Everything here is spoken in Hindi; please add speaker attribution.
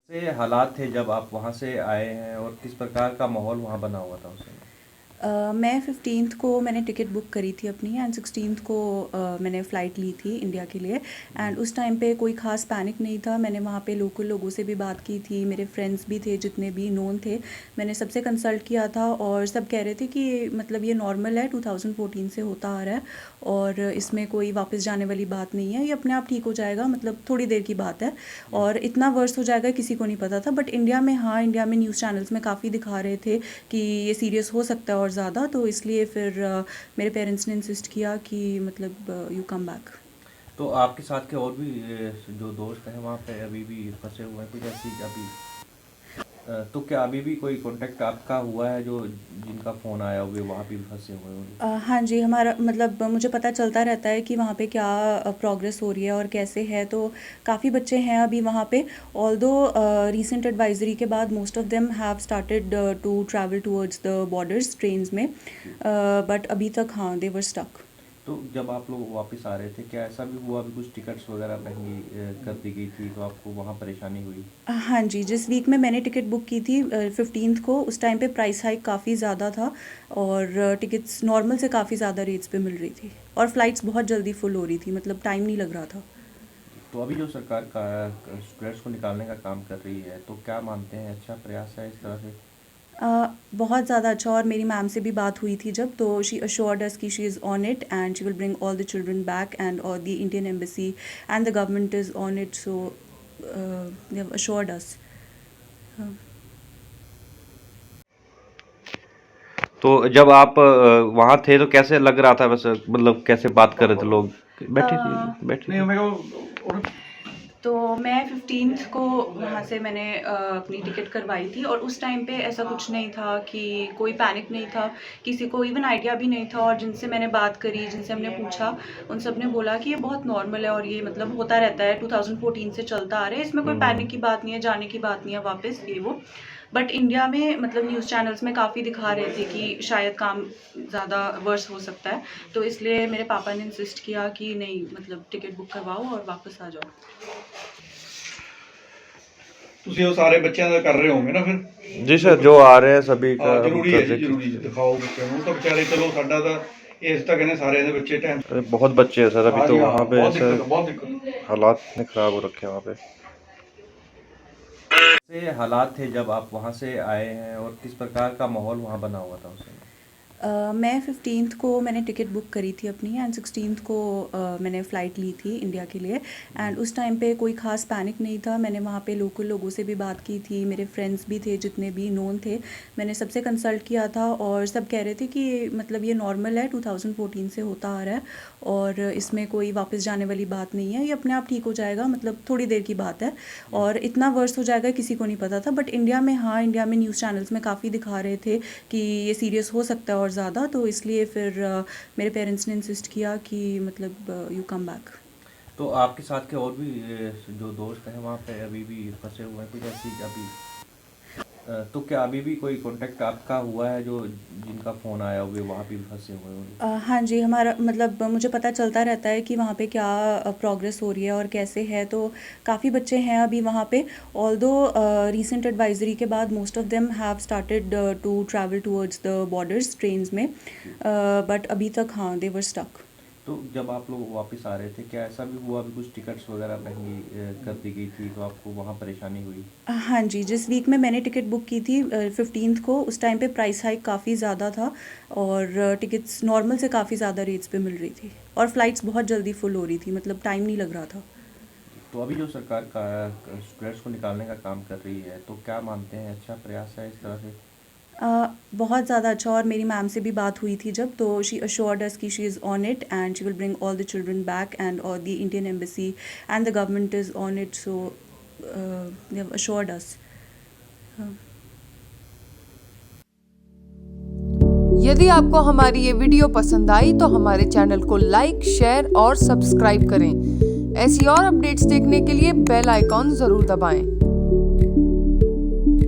Speaker 1: से हालात थे जब आप वहाँ से आए हैं और किस प्रकार का माहौल वहाँ बना हुआ था उस समय?
Speaker 2: मैं 15th को मैंने टिकट बुक करी थी अपनी एंड 16th को मैंने फ़्लाइट ली थी इंडिया के लिए। एंड उस टाइम पे कोई ख़ास पैनिक नहीं था। मैंने वहाँ पे लोकल लोगों से भी बात की थी, मेरे फ्रेंड्स भी थे जितने भी नोन थे, मैंने सबसे कंसल्ट किया था और सब कह रहे थे कि मतलब ये नॉर्मल है, 2014 से होता आ रहा है और इसमें कोई वापस जाने वाली बात नहीं है, ये अपने आप ठीक हो जाएगा, मतलब थोड़ी देर की बात है और इतना वर्स्ट हो जाएगा किसी को नहीं पता था। बट इंडिया में हाँ, इंडिया में न्यूज़ चैनल्स में काफ़ी दिखा रहे थे कि ये सीरियस हो सकता है और ज़्यादा, तो इसलिए फिर मेरे पेरेंट्स ने इंसिस्ट किया कि मतलब यू कम बैक।
Speaker 1: तो आपके साथ के और भी जो दोस्त हैं वहाँ पे अभी भी फंसे हुए हैं कुछ ऐसी अभी तो क्या अभी भी कोई कांटेक्ट आपका हुआ है जो जिनका फ़ोन आया हुआ वहाँ भी फंसे हुए होंगे?
Speaker 2: हाँ जी, हमारा मतलब मुझे पता चलता रहता है कि वहाँ पे क्या प्रोग्रेस हो रही है और कैसे है, तो काफ़ी बच्चे हैं अभी वहाँ पे। ऑल्दो रीसेंट एडवाइजरी के बाद most of them have started to travel towards the borders trains में, बट अभी तक हाँ, दे वर स्टक।
Speaker 1: तो जब आप लोग वापस आ रहे थे क्या ऐसा भी हुआ भी कुछ टिकट्स वगैरह महंगी कर दी गई थी तो आपको वहाँ परेशानी हुई?
Speaker 2: हाँ जी, जिस वीक में मैंने टिकट बुक की थी 15th को, उस टाइम पे प्राइस हाइक काफ़ी ज़्यादा था और टिकट्स नॉर्मल से काफ़ी ज़्यादा रेट्स पे मिल रही थी और फ़्लाइट्स बहुत जल्दी फुल हो रही थी, मतलब टाइम नहीं लग रहा था।
Speaker 1: तो अभी जो सरकार का स्टूडेंट्स को निकालने का काम कर रही है तो क्या मानते हैं अच्छा प्रयास है इस तरह से?
Speaker 2: बहुत ज़्यादा अच्छा, और मेरी मैम से भी बात हुई थी जब, तो शी अश्योर्ड अस कि she is on it and she will bring all the children back and और the Indian embassy and the government is on it, so they have assured us.
Speaker 1: तो जब आप वहाँ थे तो कैसे लग रहा था वैसे मतलब कैसे बात कर रहे थे लोग? बैठे थे बैठे
Speaker 3: नहीं
Speaker 1: थे।
Speaker 3: मेरे को
Speaker 2: तो मैं 15th को वहाँ से मैंने अपनी टिकट करवाई थी और उस टाइम पे ऐसा कुछ नहीं था कि कोई पैनिक नहीं था, किसी को इवन आइडिया भी नहीं था। और जिनसे मैंने बात करी, जिनसे हमने पूछा, उन सब ने बोला कि ये बहुत नॉर्मल है और ये मतलब होता रहता है, 2014 से चलता आ रहा है, इसमें कोई पैनिक की बात नहीं है, जाने की बात नहीं है वापस, ये वो। बट इंडिया में मतलब न्यूज़ चैनल्स में काफ़ी दिखा रहे थे कि शायद काम ज़्यादा वर्स हो सकता है, तो इसलिए मेरे पापा ने इंसिस्ट किया कि नहीं, मतलब टिकट बुक करवाओ और वापस आ जाओ।
Speaker 3: ਤੁਸੀਂ ਉਹ ਸਾਰੇ ਬੱਚਿਆਂ ਦਾ ਕਰ ਰਹੇ ਹੋਗੇ ਨਾ ਫਿਰ
Speaker 1: जी सर जो आ रहे हैं सभी का
Speaker 3: ਹਾਂ
Speaker 1: हम
Speaker 3: ਜ਼ਰੂਰੀ ਹੈ
Speaker 1: कर
Speaker 3: ਜੀ,
Speaker 1: देखें।
Speaker 3: ਜ਼ਰੂਰੀ ਜੀ, ਦਿਖਾਓ ਬੱਚਿਆਂ ਨੂੰ। ਉਹ ਤਾਂ ਵਿਚਾਰੇ ਚਲੋ ਸਾਡਾ ਤਾਂ ਇਸ ਤਾਂ ਕਹਿੰਦੇ ਸਾਰਿਆਂ ਦੇ ਬੱਚੇ ਟਾਈਮ
Speaker 1: अरे बहुत बच्चे हैं सर अभी तो वहाँ पे
Speaker 3: ਬਹੁਤ
Speaker 1: सर
Speaker 3: ਦਿੱਕਤ ਬਹੁਤ ਦਿੱਕत।
Speaker 1: हालात इतने खराब हो रखे हैं वहाँ पे। से हालात थे जब आप वहाँ से आए हैं और किस प्रकार का माहौल वहाँ बना हुआ था उस समय?
Speaker 2: मैं 15th को मैंने टिकट बुक करी थी अपनी एंड 16th को मैंने फ़्लाइट ली थी इंडिया के लिए। एंड उस टाइम पे कोई ख़ास पैनिक नहीं था। मैंने वहाँ पे लोकल लोगों से भी बात की थी, मेरे फ्रेंड्स भी थे जितने भी नोन थे, मैंने सबसे कंसल्ट किया था और सब कह रहे थे कि मतलब ये नॉर्मल है, 2014 से होता आ रहा है और इसमें कोई वापस जाने वाली बात नहीं है, ये अपने आप ठीक हो जाएगा, मतलब थोड़ी देर की बात है और इतना वर्स्ट हो जाएगा किसी को नहीं पता था। बट इंडिया में हाँ, इंडिया में न्यूज़ चैनल्स में काफ़ी दिखा रहे थे कि ये सीरियस हो सकता है और ज़्यादा, तो इसलिए फिर मेरे पेरेंट्स ने इंसिस्ट किया कि मतलब यू कम बैक।
Speaker 1: तो आपके साथ के और भी जो दोस्त हैं वहाँ पे अभी भी फंसे हुए हैं कुछ ऐसी अभी तो क्या अभी भी कोई कांटेक्ट आपका हुआ है जो जिनका फ़ोन आया हुआ वहाँ भी फंसे हुए होंगे?
Speaker 2: हाँ जी, हमारा मतलब मुझे पता चलता रहता है कि वहाँ पे क्या प्रोग्रेस हो रही है और कैसे है, तो काफ़ी बच्चे हैं अभी वहाँ पे। ऑल्दो रीसेंट एडवाइजरी के बाद most of them have started to travel towards the borders trains में, बट अभी तक हाँ, दे वर स्टक।
Speaker 1: तो जब आप लोग वापस आ रहे थे क्या ऐसा भी हुआ भी कुछ टिकट्स वगैरह महंगी कर दी गई थी तो आपको वहाँ परेशानी हुई?
Speaker 2: हाँ जी, जिस वीक में मैंने टिकट बुक की थी 15th को, उस टाइम पे प्राइस हाइक काफ़ी ज़्यादा था और टिकट्स नॉर्मल से काफ़ी ज़्यादा रेट्स पे मिल रही थी और फ़्लाइट्स बहुत जल्दी फुल हो रही थी, मतलब टाइम नहीं लग रहा था।
Speaker 1: तो अभी जो सरकार का स्टूडेंट्स को निकालने का काम कर रही है तो क्या मानते हैं अच्छा प्रयास है इस तरह से?
Speaker 2: बहुत ज़्यादा अच्छा, और मेरी मैम से भी बात हुई थी जब, तो शी अश्योर्ड अस कि she is on it and she will bring all the children back and और the Indian embassy and the government is on it, so they have assured us.
Speaker 4: यदि आपको हमारी ये वीडियो पसंद आई तो हमारे चैनल को लाइक, शेयर और सब्सक्राइब करें। ऐसी और अपडेट्स देखने के लिए बेल आइकॉन ज़रूर दबाएं।